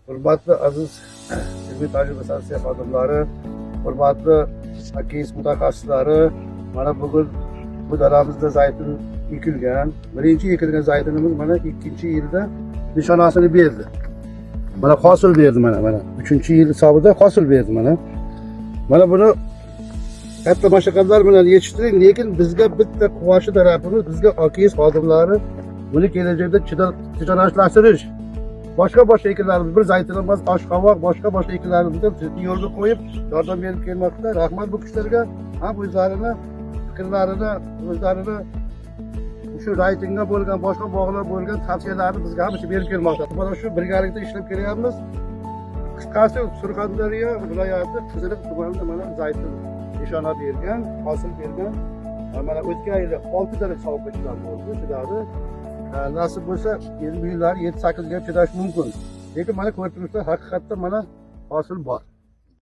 Hurmatli aziz ilmiy tajriba assotsiatsiya xodimlari, hurmatli AKS mutaxassislari, mana bugun bu dalamizda zaytun ekilgan. Birinchi ekilgan zaytunimiz mana 2-yilda nishonasini berdi. Mana hosil berdi mana. 3-yil hisobida hosil berdi mana. Mana buni katta mashaqqatlar bilan yetishtiring, lekin bizga bitta quvoshi tarafimiz, bizga AKS xodimlari buni kelajakda chidanashlashtirish. Boshqa ekinlarimiz, bir zaytunimiz, oshqovoq, boshqa ekinlarimizni yo'lga qo'yib yordam berib kelmoqda. Rahmat bu kishilarga. Ham o'zlarini fikrlarini, o'zlarini shu raytingga bo'lgan, boshqa bog'lar bo'lgan tavsiyalarni bizga hamisha berib kelmoqda. Mana shu birgalikda ishlab kelyapmiz. Qisqasi Surxondaryo viloyati Qiziliq tumanida mana zaytun nishona bergan, hosil bergan. Mana o'tgan yili 6 daraja sovuqqa chidadi. Nasib bo'lsa 20 yillar 7-8 ga chidash mumkin. Lekin mana ko'rib turibsizlar, haqiqatda mana hosil bor.